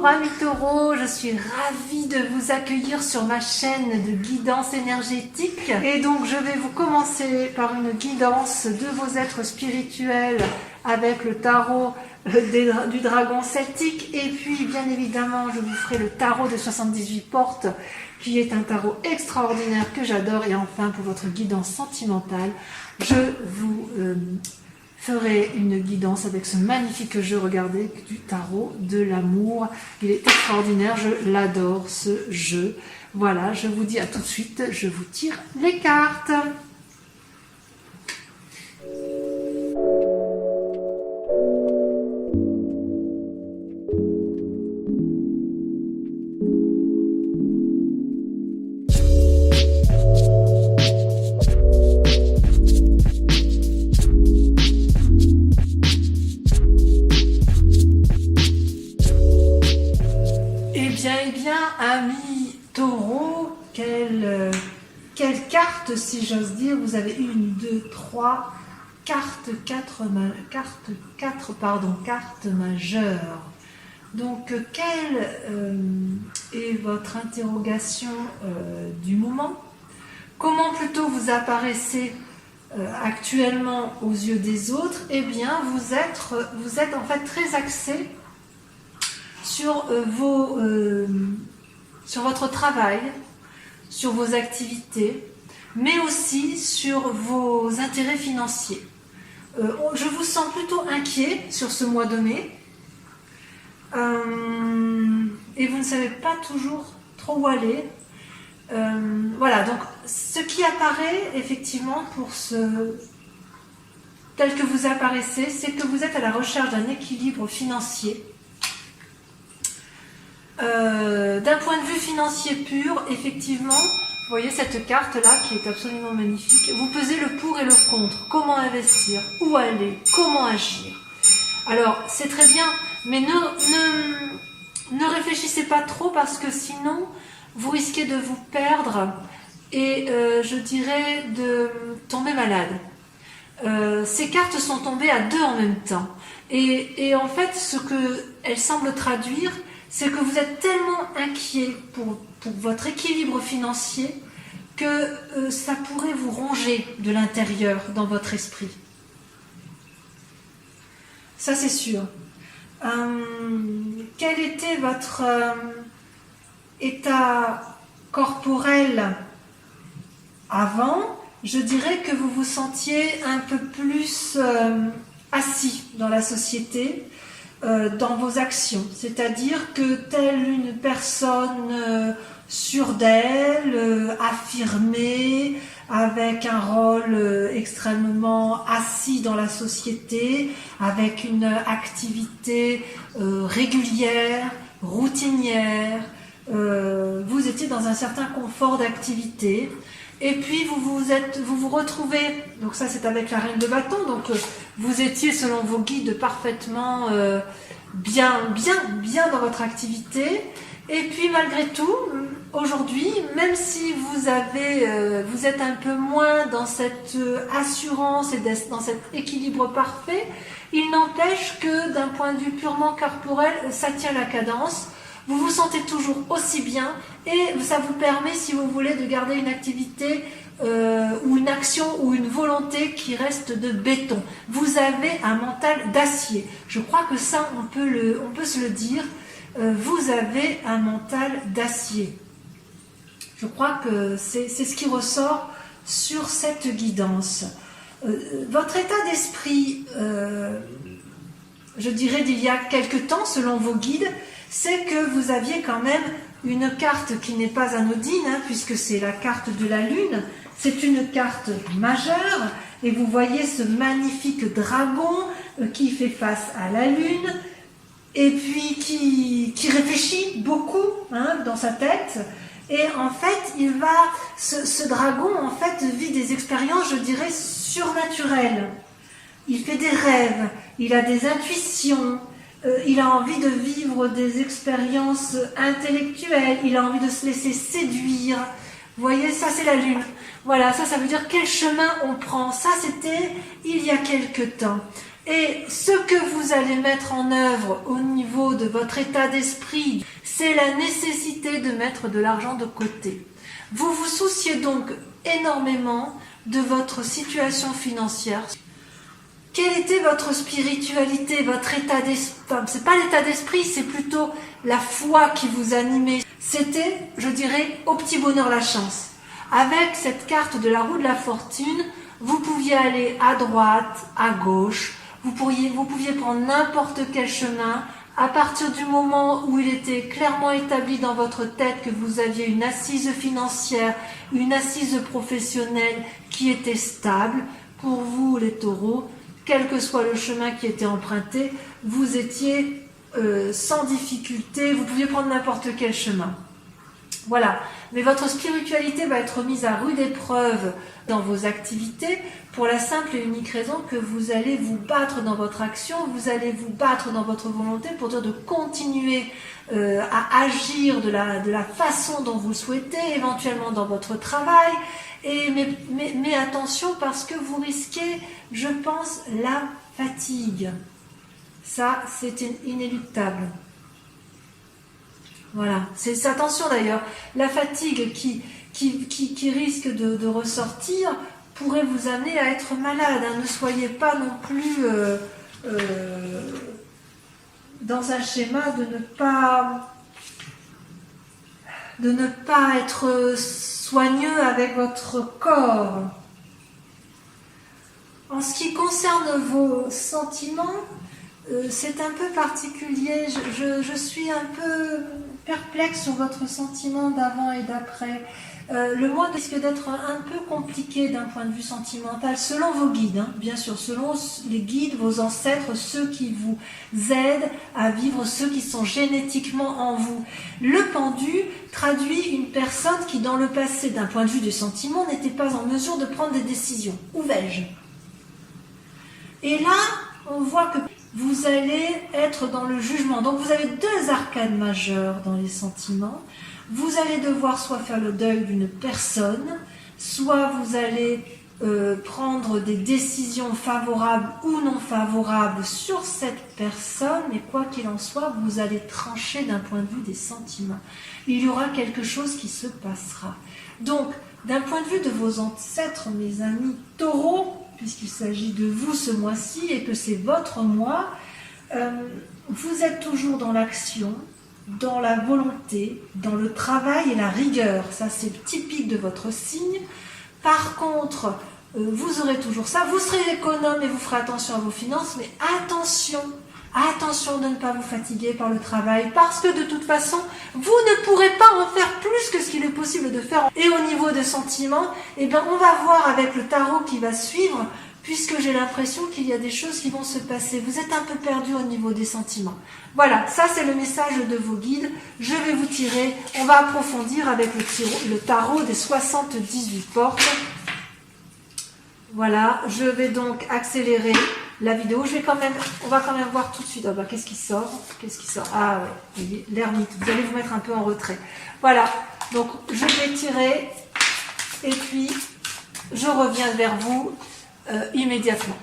Bonjour amis taureaux, je suis ravie de vous accueillir sur ma chaîne de guidance énergétique. Et donc je vais vous commencer par une guidance de vos êtres spirituels avec le tarot du dragon celtique. Et puis bien évidemment je vous ferai le tarot des 78 portes qui est un tarot extraordinaire que j'adore. Et enfin pour votre guidance sentimentale, je vous ferai une guidance avec ce magnifique jeu, regardez, du tarot de l'amour. Il est extraordinaire, je l'adore ce jeu. Voilà, je vous dis à tout de suite, je vous tire les cartes. Eh bien, amis taureaux, quelle carte, si j'ose dire, vous avez 1, 2, 3 cartes, 4 cartes majeures. Donc, quelle est votre interrogation du moment? Comment plutôt vous apparaissez actuellement aux yeux des autres? Eh bien, vous êtes en fait très axé sur votre travail, sur vos activités, mais aussi sur vos intérêts financiers. Je vous sens plutôt inquiet sur ce mois de mai et vous ne savez pas toujours trop où aller. Voilà, donc ce qui apparaît effectivement tel que vous apparaissez, c'est que vous êtes à la recherche d'un équilibre financier. D'un point de vue financier pur, effectivement, vous voyez cette carte-là qui est absolument magnifique. Vous pesez le pour et le contre. Comment investir? Où aller? Comment agir? Alors, c'est très bien, mais ne réfléchissez pas trop parce que sinon, vous risquez de vous perdre et je dirais de tomber malade. Ces cartes sont tombées à 2 en même temps. Et en fait, ce qu'elles semblent traduire, c'est que vous êtes tellement inquiet pour votre équilibre financier que ça pourrait vous ronger de l'intérieur dans votre esprit. Ça, c'est sûr. Quel était votre état corporel avant? Je dirais que vous vous sentiez un peu plus assis dans la société, dans vos actions, c'est-à-dire que telle une personne sûre d'elle, affirmée, avec un rôle extrêmement assis dans la société, avec une activité régulière, routinière, vous étiez dans un certain confort d'activité. Et puis vous vous retrouvez, donc ça c'est avec la reine de bâton, donc vous étiez selon vos guides parfaitement bien dans votre activité. Et puis malgré tout, aujourd'hui, même si vous êtes un peu moins dans cette assurance et dans cet équilibre parfait, il n'empêche que d'un point de vue purement corporel, ça tient la cadence. Vous vous sentez toujours aussi bien et ça vous permet, si vous voulez, de garder une activité ou une action ou une volonté qui reste de béton. Vous avez un mental d'acier. Je crois que ça, on peut se le dire. Vous avez un mental d'acier. Je crois que c'est ce qui ressort sur cette guidance. Votre état d'esprit, je dirais d'il y a quelque temps, selon vos guides, c'est que vous aviez quand même une carte qui n'est pas anodine, puisque c'est la carte de la Lune. C'est une carte majeure, et vous voyez ce magnifique dragon qui fait face à la Lune, et puis qui réfléchit beaucoup dans sa tête. Et en fait, ce dragon en fait vit des expériences, je dirais, surnaturelles. Il fait des rêves, il a des intuitions. Il a envie de vivre des expériences intellectuelles, il a envie de se laisser séduire. Vous voyez, ça c'est la Lune. Voilà, ça veut dire quel chemin on prend. Ça c'était il y a quelque temps. Et ce que vous allez mettre en œuvre au niveau de votre état d'esprit, c'est la nécessité de mettre de l'argent de côté. Vous vous souciez donc énormément de votre situation financière. Quelle était votre spiritualité, votre état d'esprit? Enfin, c'est pas l'état d'esprit, c'est plutôt la foi qui vous animait. C'était, je dirais, au petit bonheur la chance. Avec cette carte de la roue de la fortune, vous pouviez aller à droite, à gauche, vous pouviez prendre n'importe quel chemin. À partir du moment où il était clairement établi dans votre tête que vous aviez une assise financière, une assise professionnelle qui était stable, pour vous les taureaux, quel que soit le chemin qui était emprunté, vous étiez sans difficulté, vous pouviez prendre n'importe quel chemin. Voilà, mais votre spiritualité va être mise à rude épreuve dans vos activités pour la simple et unique raison que vous allez vous battre dans votre action, vous allez vous battre dans votre volonté pour dire de continuer à agir de la façon dont vous le souhaitez, éventuellement dans votre travail. Mais attention parce que vous risquez, je pense, la fatigue. Ça, c'est inéluctable. Voilà, c'est attention d'ailleurs, la fatigue qui risque de ressortir pourrait vous amener à être malade. Hein. Ne soyez pas non plus dans un schéma de ne pas être soigneux avec votre corps. En ce qui concerne vos sentiments, c'est un peu particulier. Je suis un peu perplexe sur votre sentiment d'avant et d'après. Le mois risque d'être un peu compliqué d'un point de vue sentimental, selon vos guides, hein, bien sûr, selon les guides, vos ancêtres, ceux qui vous aident à vivre, ceux qui sont génétiquement en vous. Le pendu traduit une personne qui, dans le passé, d'un point de vue des sentiments, n'était pas en mesure de prendre des décisions. Où vais-je? Et là, on voit que vous allez être dans le jugement. Donc vous avez deux arcanes majeures dans les sentiments. Vous allez devoir soit faire le deuil d'une personne, soit vous allez prendre des décisions favorables ou non favorables sur cette personne, mais quoi qu'il en soit, vous allez trancher d'un point de vue des sentiments. Il y aura quelque chose qui se passera. Donc, d'un point de vue de vos ancêtres, mes amis taureaux, puisqu'il s'agit de vous ce mois-ci et que c'est votre mois, vous êtes toujours dans l'action, dans la volonté, dans le travail et la rigueur. Ça, c'est typique de votre signe. Par contre, vous aurez toujours ça. Vous serez économe et vous ferez attention à vos finances, mais attention de ne pas vous fatiguer par le travail, parce que de toute façon, vous ne pourrez pas en faire plus que ce qu'il est possible de faire. Et au niveau des sentiments, eh bien, on va voir avec le tarot qui va suivre, puisque j'ai l'impression qu'il y a des choses qui vont se passer. Vous êtes un peu perdu au niveau des sentiments. Voilà, ça c'est le message de vos guides. Je vais vous tirer, on va approfondir avec le tarot des 78 portes. Voilà, je vais donc accélérer la vidéo. On va quand même voir tout de suite. Oh bah, qu'est-ce qui sort? Ah ouais, l'ermite. Vous allez vous mettre un peu en retrait. Voilà, donc je vais tirer et puis je reviens vers vous immédiatement.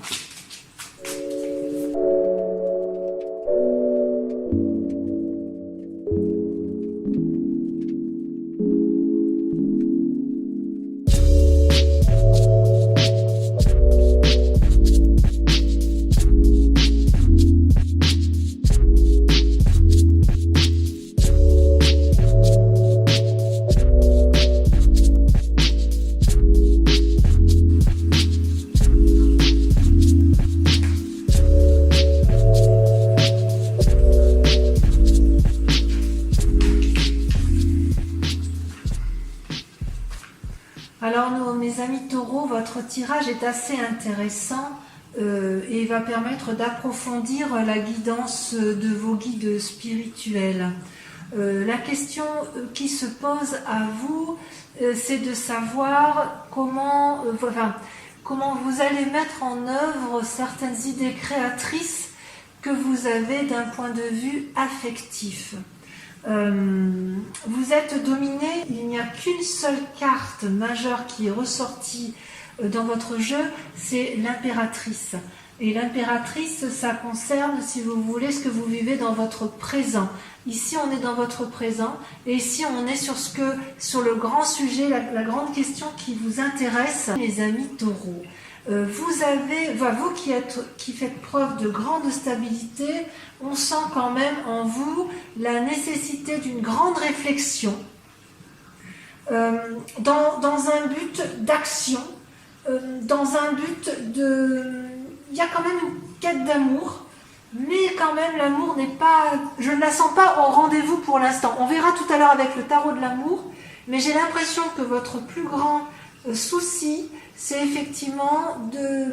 Alors, mes amis taureaux, votre tirage est assez intéressant et va permettre d'approfondir la guidance de vos guides spirituels. La question qui se pose à vous, c'est de savoir comment vous allez mettre en œuvre certaines idées créatrices que vous avez d'un point de vue affectif. Vous êtes dominé, il n'y a qu'une seule carte majeure qui est ressortie dans votre jeu, c'est l'impératrice. Et l'impératrice, ça concerne, si vous voulez, ce que vous vivez dans votre présent. Ici, on est dans votre présent, et ici, on est sur le grand sujet, la grande question qui vous intéresse, les amis taureaux. Vous qui faites preuve de grande stabilité, on sent quand même en vous la nécessité d'une grande réflexion, dans un but d'action, dans un but de... Il y a quand même une quête d'amour, mais quand même l'amour n'est pas... Je ne la sens pas au rendez-vous pour l'instant. On verra tout à l'heure avec le tarot de l'amour, mais j'ai l'impression que votre plus grand souci, c'est effectivement de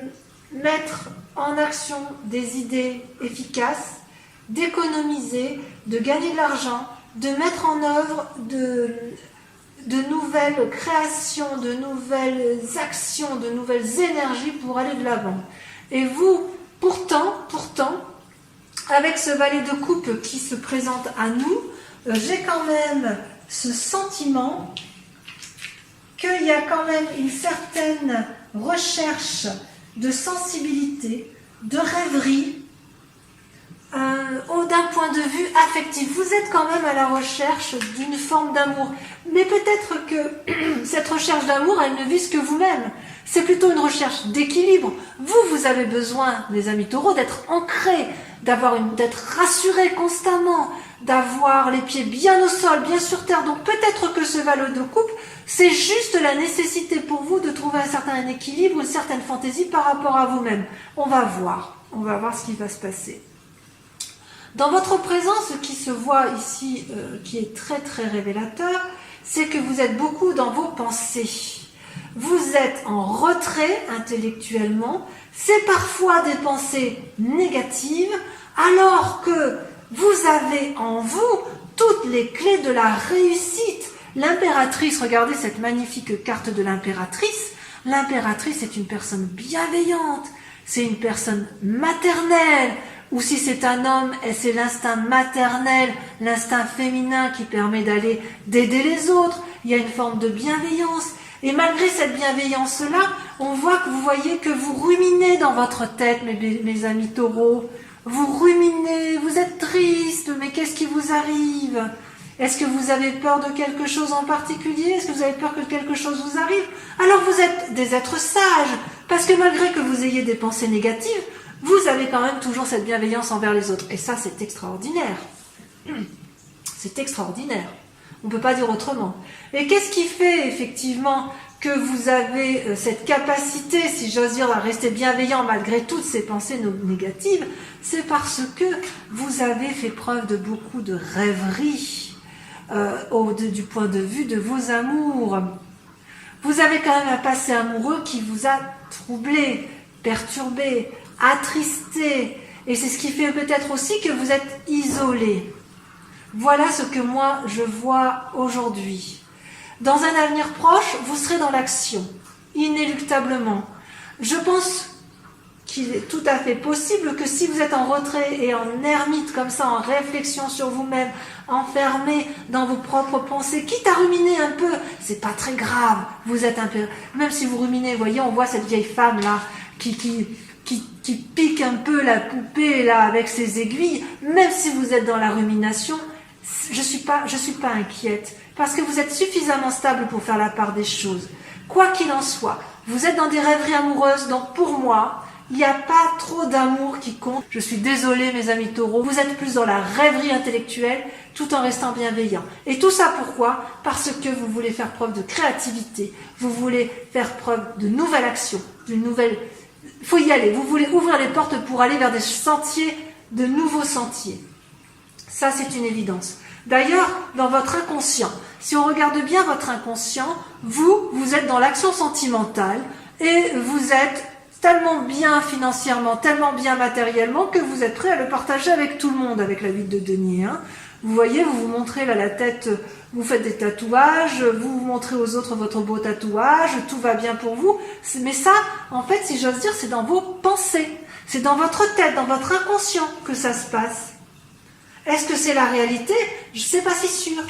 mettre en action des idées efficaces, d'économiser, de gagner de l'argent, de mettre en œuvre de nouvelles créations, de nouvelles actions, de nouvelles énergies pour aller de l'avant. Et vous, pourtant, avec ce valet de coupe qui se présente à nous, j'ai quand même ce sentiment qu'il y a quand même une certaine recherche de sensibilité, de rêverie, d'un point de vue affectif. Vous êtes quand même à la recherche d'une forme d'amour. Mais peut-être que cette recherche d'amour, elle ne vise que vous-même. C'est plutôt une recherche d'équilibre. Vous avez besoin, les amis taureaux, d'être ancrés, d'être rassurés constamment, d'avoir les pieds bien au sol, bien sur terre. Donc peut-être que ce valet de coupe, c'est juste la nécessité pour vous de trouver un certain équilibre, une certaine fantaisie par rapport à vous-même. On va voir ce qui va se passer. Dans votre présent, ce qui se voit ici, qui est très très révélateur, c'est que vous êtes beaucoup dans vos pensées. Vous êtes en retrait intellectuellement, c'est parfois des pensées négatives, alors que vous avez en vous toutes les clés de la réussite. L'impératrice, regardez cette magnifique carte de l'impératrice. L'impératrice est une personne bienveillante, c'est une personne maternelle, ou si c'est un homme, c'est l'instinct maternel, l'instinct féminin qui permet d'aider les autres. Il y a une forme de bienveillance. Et malgré cette bienveillance-là, on voit que vous voyez que vous ruminez dans votre tête, mes amis taureaux. Vous ruminez, vous êtes triste, mais qu'est-ce qui vous arrive? Est-ce que vous avez peur de quelque chose en particulier? Est-ce que vous avez peur que quelque chose vous arrive? Alors vous êtes des êtres sages, parce que malgré que vous ayez des pensées négatives, vous avez quand même toujours cette bienveillance envers les autres. Et ça, c'est extraordinaire. C'est extraordinaire. On ne peut pas dire autrement. Et qu'est-ce qui fait effectivement que vous avez cette capacité, si j'ose dire, à rester bienveillant malgré toutes ces pensées négatives? C'est parce que vous avez fait preuve de beaucoup de rêverie du point de vue de vos amours. Vous avez quand même un passé amoureux qui vous a troublé, perturbé, attristé, et c'est ce qui fait peut-être aussi que vous êtes isolé. Voilà ce que moi je vois aujourd'hui. Dans un avenir proche, vous serez dans l'action, inéluctablement. Je pense qu'il est tout à fait possible que si vous êtes en retrait et en ermite comme ça, en réflexion sur vous-même, enfermé dans vos propres pensées, quitte à ruminer un peu, c'est pas très grave. Vous êtes un peu, même si vous ruminez, vous voyez, on voit cette vieille femme là qui pique un peu la poupée là avec ses aiguilles. Même si vous êtes dans la rumination, je suis pas inquiète, parce que vous êtes suffisamment stable pour faire la part des choses. Quoi qu'il en soit, vous êtes dans des rêveries amoureuses, donc pour moi, il n'y a pas trop d'amour qui compte. Je suis désolée, mes amis taureaux, vous êtes plus dans la rêverie intellectuelle, tout en restant bienveillant. Et tout ça pourquoi? Parce que vous voulez faire preuve de créativité, vous voulez faire preuve de nouvelle action, d'une nouvelle... Il faut y aller, vous voulez ouvrir les portes pour aller vers des sentiers, de nouveaux sentiers. Ça, c'est une évidence. D'ailleurs, dans votre inconscient, si on regarde bien votre inconscient, vous êtes dans l'action sentimentale et vous êtes tellement bien financièrement, tellement bien matériellement que vous êtes prêt à le partager avec tout le monde, avec la 8 de denier. Hein. Vous voyez, vous vous montrez là la tête, vous faites des tatouages, vous montrez aux autres votre beau tatouage, tout va bien pour vous. Mais ça, en fait, si j'ose dire, c'est dans vos pensées. C'est dans votre tête, dans votre inconscient que ça se passe. Est-ce que c'est la réalité? Je ne sais pas si sûr.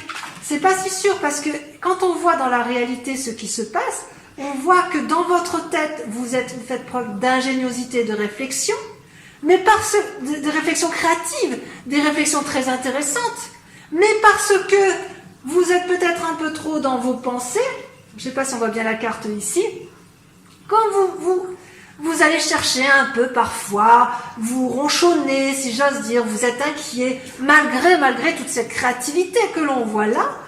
C'est pas si sûr parce que quand on voit dans la réalité ce qui se passe, on voit que dans votre tête, vous faites preuve d'ingéniosité, de réflexion, mais des réflexions créatives, des réflexions très intéressantes, mais parce que vous êtes peut-être un peu trop dans vos pensées, je ne sais pas si on voit bien la carte ici, quand vous allez chercher un peu parfois, vous ronchonnez, si j'ose dire, vous êtes inquiet, malgré toute cette créativité que l'on voit là,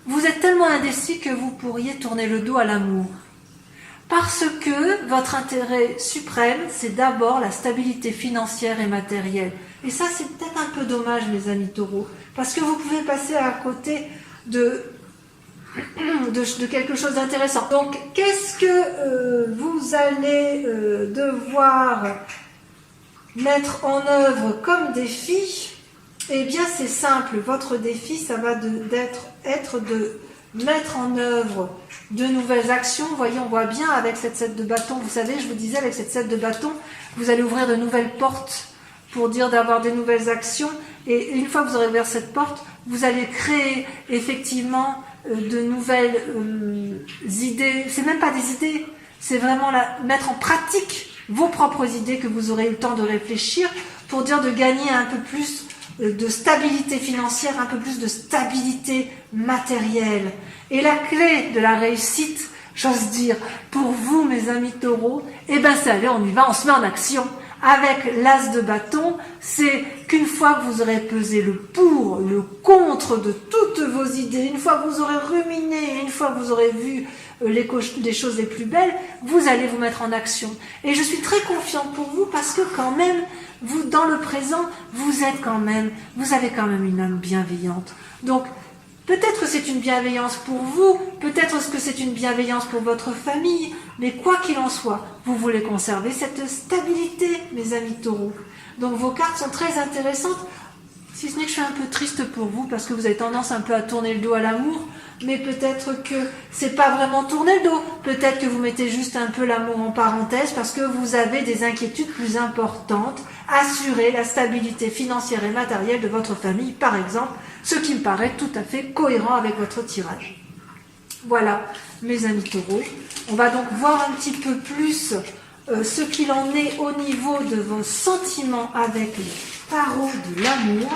vous êtes tellement indécis que vous pourriez tourner le dos à l'amour. Parce que votre intérêt suprême, c'est d'abord la stabilité financière et matérielle. Et ça, c'est peut-être un peu dommage, mes amis taureaux, parce que vous pouvez passer à côté de quelque chose d'intéressant. Donc, qu'est-ce que vous allez devoir mettre en œuvre comme défi? Eh bien, c'est simple. Votre défi, ça va être de mettre en œuvre de nouvelles actions. Vous voyez, on voit bien avec cette 7 de bâton. Vous savez, je vous disais, avec cette 7 de bâton, vous allez ouvrir de nouvelles portes pour dire d'avoir des nouvelles actions. Et une fois que vous aurez ouvert cette porte, vous allez créer effectivement de nouvelles idées. C'est même pas des idées, c'est vraiment mettre en pratique vos propres idées que vous aurez eu le temps de réfléchir pour dire de gagner un peu plus de stabilité financière, un peu plus de stabilité matérielle. Et la clé de la réussite, j'ose dire, pour vous, mes amis taureaux, eh ben c'est allez, on y va, on se met en action. Avec l'as de bâton, c'est qu'une fois que vous aurez pesé le pour, le contre de toutes vos idées, une fois que vous aurez ruminé, une fois que vous aurez vu les choses les plus belles, vous allez vous mettre en action. Et je suis très confiante pour vous parce que quand même, vous, dans le présent, vous avez quand même une âme bienveillante. Donc, peut-être que c'est une bienveillance pour vous, peut-être que c'est une bienveillance pour votre famille, mais quoi qu'il en soit, vous voulez conserver cette stabilité, mes amis taureaux. Donc vos cartes sont très intéressantes, si ce n'est que je suis un peu triste pour vous, parce que vous avez tendance un peu à tourner le dos à l'amour, mais peut-être que c'est pas vraiment tourner le dos, peut-être que vous mettez juste un peu l'amour en parenthèse, parce que vous avez des inquiétudes plus importantes, assurer la stabilité financière et matérielle de votre famille, par exemple, ce qui me paraît tout à fait cohérent avec votre tirage. Voilà, mes amis taureaux. On va donc voir un petit peu plus ce qu'il en est au niveau de vos sentiments avec le tarot de l'amour,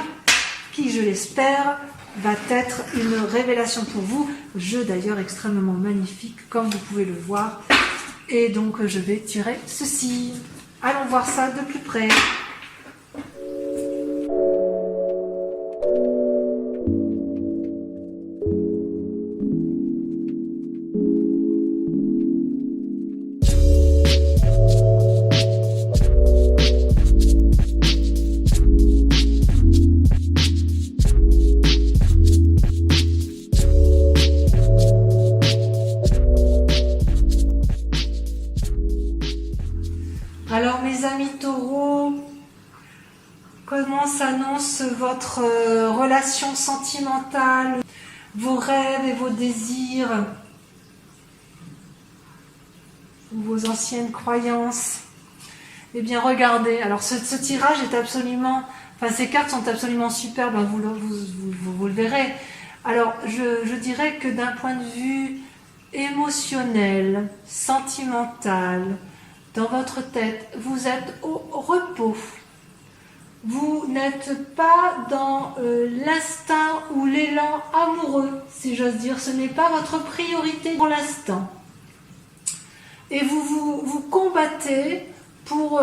qui, je l'espère, va être une révélation pour vous. Jeu d'ailleurs extrêmement magnifique, comme vous pouvez le voir. Et donc, je vais tirer ceci. Allons voir ça de plus près. Alors mes amis taureaux, comment s'annonce votre relation sentimentale, vos rêves et vos désirs, vos anciennes croyances? Eh bien regardez, alors ce tirage est absolument, enfin ces cartes sont absolument superbes, hein, vous le verrez. Alors je dirais que d'un point de vue émotionnel, sentimental, dans votre tête, vous êtes au repos. Vous n'êtes pas dans l'instinct ou l'élan amoureux, si j'ose dire. Ce n'est pas votre priorité pour l'instant. Et vous combattez pour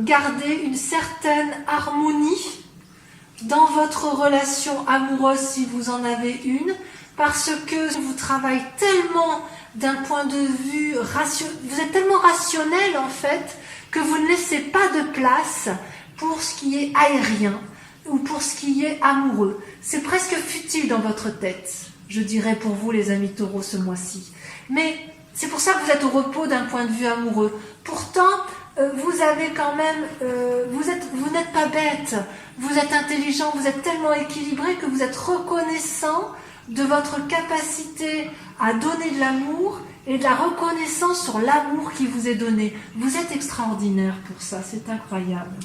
garder une certaine harmonie dans votre relation amoureuse, si vous en avez une, parce que vous travaillez tellement d'un point de vue rationnel, vous êtes tellement rationnel en fait, que vous ne laissez pas de place pour ce qui est aérien ou pour ce qui est amoureux. C'est presque futile dans votre tête, je dirais pour vous les amis taureaux ce mois-ci. Mais c'est pour ça que vous êtes au repos d'un point de vue amoureux. Pourtant, vous avez quand même, vous n'êtes pas bête, vous êtes intelligent, vous êtes tellement équilibré que vous êtes reconnaissant de votre capacité à donner de l'amour et de la reconnaissance sur l'amour qui vous est donné. Vous êtes extraordinaire pour ça, c'est incroyable.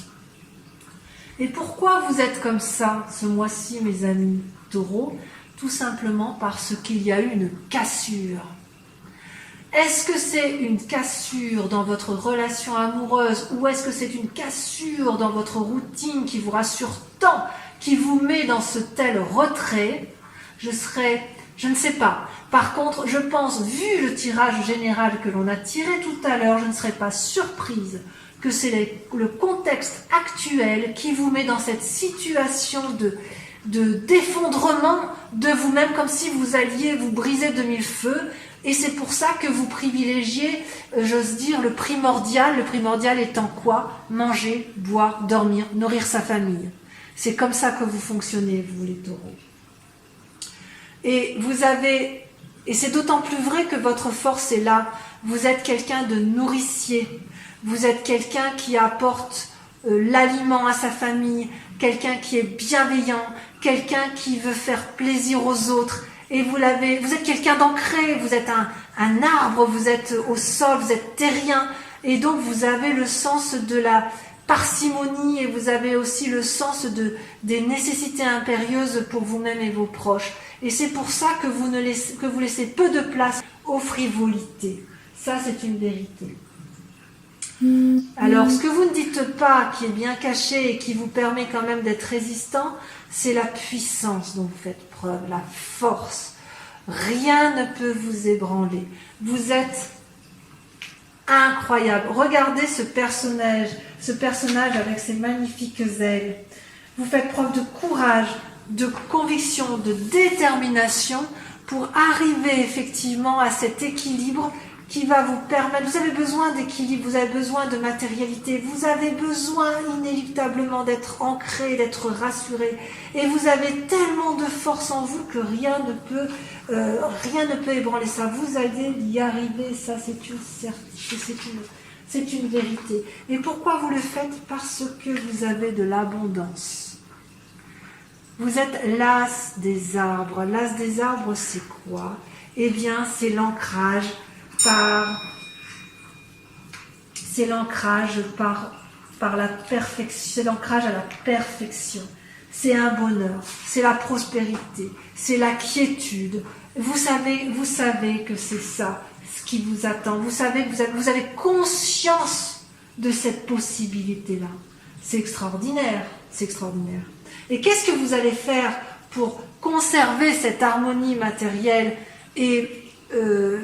Et pourquoi vous êtes comme ça ce mois-ci, mes amis taureaux? Tout simplement parce qu'il y a eu une cassure. Est-ce que c'est une cassure dans votre relation amoureuse ou est-ce que c'est une cassure dans votre routine qui vous rassure tant, qui vous met dans ce tel retrait? Je ne sais pas. Par contre, je pense, vu le tirage général que l'on a tiré tout à l'heure, je ne serais pas surprise que c'est le contexte actuel qui vous met dans cette situation d'effondrement de vous-même, comme si vous alliez vous briser de mille feux. Et c'est pour ça que vous privilégiez, j'ose dire, le primordial. Le primordial étant quoi? Manger, boire, dormir, nourrir sa famille. C'est comme ça que vous fonctionnez, vous les taureaux. Et c'est d'autant plus vrai que votre force est là. Vous êtes quelqu'un de nourricier. Vous êtes quelqu'un qui apporte l'aliment à sa famille, quelqu'un qui est bienveillant, quelqu'un qui veut faire plaisir aux autres. Et vous êtes quelqu'un d'ancré, vous êtes un arbre, vous êtes au sol, vous êtes terrien. Et donc vous avez le sens de la parcimonie et vous avez aussi le sens des nécessités impérieuses pour vous-même et vos proches. Et c'est pour ça que vous laissez peu de place aux frivolités. Ça, c'est une vérité. Alors, ce que vous ne dites pas, qui est bien caché et qui vous permet quand même d'être résistant, c'est la puissance dont vous faites preuve, la force. Rien ne peut vous ébranler. Vous êtes incroyable. Regardez ce personnage avec ses magnifiques ailes. Vous faites preuve de courage, de conviction, de détermination pour arriver effectivement à cet équilibre qui va vous permettre, vous avez besoin d'équilibre, vous avez besoin de matérialité, vous avez besoin inéluctablement d'être ancré, d'être rassuré, et vous avez tellement de force en vous que rien ne peut ébranler ça. Vous allez y arriver, ça c'est une certitude, c'est une vérité. Et pourquoi vous le faites? Parce que vous avez de l'abondance. Vous êtes l'as des arbres. L'as des arbres, c'est quoi? Eh bien, c'est l'ancrage par la perfection, c'est l'ancrage à la perfection. C'est un bonheur, c'est la prospérité, c'est la quiétude. Vous savez que c'est ça ce qui vous attend. Vous savez que vous avez conscience de cette possibilité-là. C'est extraordinaire, c'est extraordinaire. Et qu'est-ce que vous allez faire pour conserver cette harmonie matérielle et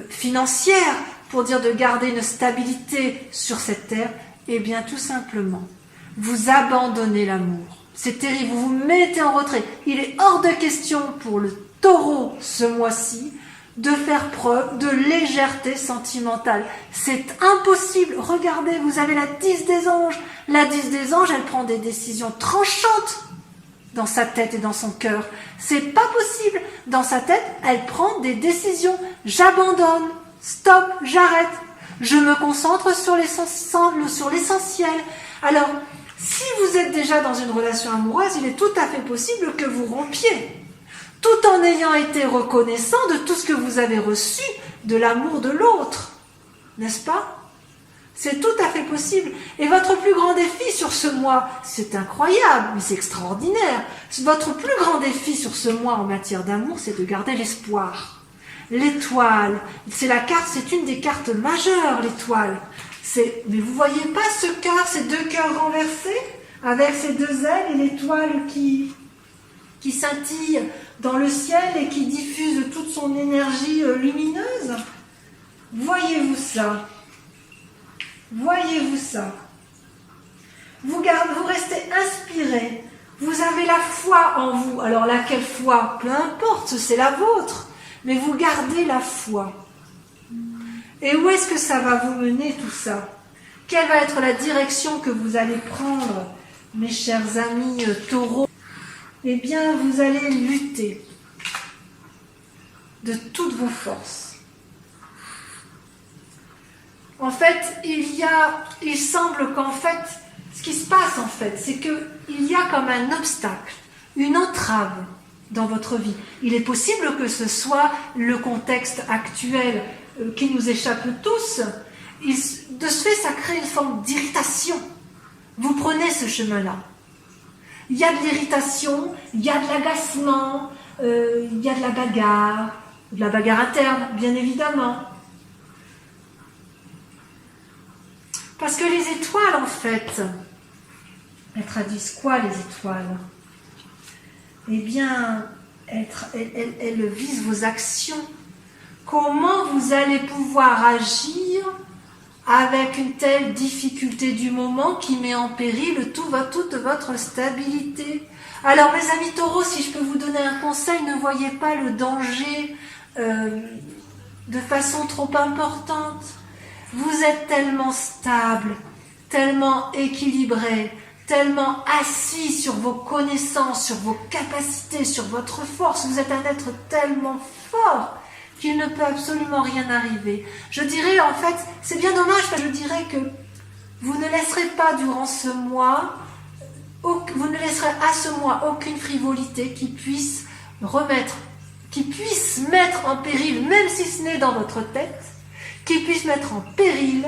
financière, pour dire de garder une stabilité sur cette terre? Eh bien, tout simplement, vous abandonnez l'amour. C'est terrible, vous vous mettez en retrait. Il est hors de question pour le taureau ce mois-ci de faire preuve de légèreté sentimentale. C'est impossible. Regardez, vous avez la 10 des anges. La 10 des anges, elle prend des décisions tranchantes dans sa tête et dans son cœur. C'est pas possible. Dans sa tête, elle prend des décisions. J'abandonne. Stop, j'arrête. Je me concentre sur l'essentiel. Alors, si vous êtes déjà dans une relation amoureuse, il est tout à fait possible que vous rompiez, tout en ayant été reconnaissant de tout ce que vous avez reçu de l'amour de l'autre. N'est-ce pas? C'est tout à fait possible. Et votre plus grand défi sur ce mois, c'est incroyable, mais c'est extraordinaire. Votre plus grand défi sur ce mois en matière d'amour, c'est de garder l'espoir. L'étoile, c'est une des cartes majeures, l'étoile. Mais vous voyez pas ce cœur, ces deux cœurs renversés, avec ces deux ailes et l'étoile qui scintille dans le ciel et qui diffuse toute son énergie lumineuse? Voyez-vous ça? Voyez-vous ça? Vous restez inspiré. Vous avez la foi en vous. Alors laquelle foi? Peu importe, c'est la vôtre. Mais vous gardez la foi. Et où est-ce que ça va vous mener tout ça? Quelle va être la direction que vous allez prendre, mes chers amis taureaux? Eh bien, vous allez lutter de toutes vos forces. En fait, il semble qu'en fait, ce qui se passe en fait, c'est qu'il y a comme un obstacle, une entrave dans votre vie. Il est possible que ce soit le contexte actuel qui nous échappe tous. De ce fait, ça crée une forme d'irritation. Vous prenez ce chemin-là. Il y a de l'irritation, il y a de l'agacement, il y a de la bagarre interne, bien évidemment. Parce que les étoiles, en fait, elles traduisent quoi, les étoiles? Eh bien, elles visent vos actions. Comment vous allez pouvoir agir avec une telle difficulté du moment qui met en péril toute votre stabilité? Alors, mes amis taureaux, si je peux vous donner un conseil, ne voyez pas le danger de façon trop importante. Vous êtes tellement stable, tellement équilibré, tellement assis sur vos connaissances, sur vos capacités, sur votre force. Vous êtes un être tellement fort qu'il ne peut absolument rien arriver. Je dirais, en fait, c'est bien dommage, parce que je dirais que vous ne laisserez pas durant ce mois, vous ne laisserez à ce mois aucune frivolité qui puisse mettre en péril, même si ce n'est dans votre tête, qui puisse mettre en péril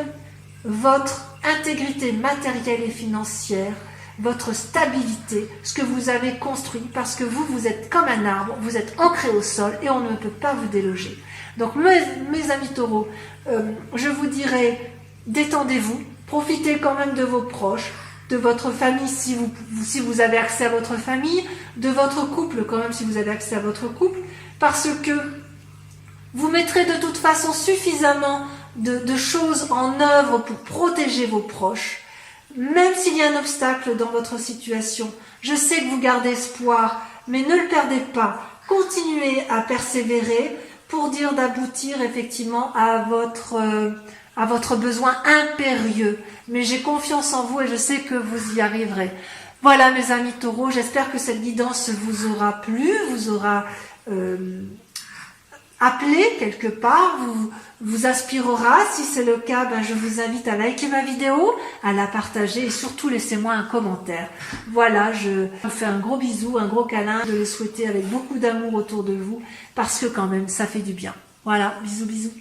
votre intégrité matérielle et financière, votre stabilité, ce que vous avez construit, parce que vous êtes comme un arbre, vous êtes ancré au sol et on ne peut pas vous déloger. Donc mes amis taureaux, je vous dirais, détendez-vous, profitez quand même de vos proches, de votre famille si vous avez accès à votre famille, de votre couple quand même si vous avez accès à votre couple, parce que vous mettrez de toute façon suffisamment de choses en œuvre pour protéger vos proches, même s'il y a un obstacle dans votre situation. Je sais que vous gardez espoir, mais ne le perdez pas. Continuez à persévérer pour dire d'aboutir effectivement à votre besoin impérieux. Mais j'ai confiance en vous et je sais que vous y arriverez. Voilà mes amis taureaux, j'espère que cette guidance vous aura plu, vous aura appelé quelque part, vous inspirera. Si c'est le cas, je vous invite à liker ma vidéo, à la partager et surtout laissez-moi un commentaire. Voilà, je vous fais un gros bisou, un gros câlin, de le souhaiter avec beaucoup d'amour autour de vous parce que quand même ça fait du bien. Voilà, bisous bisous.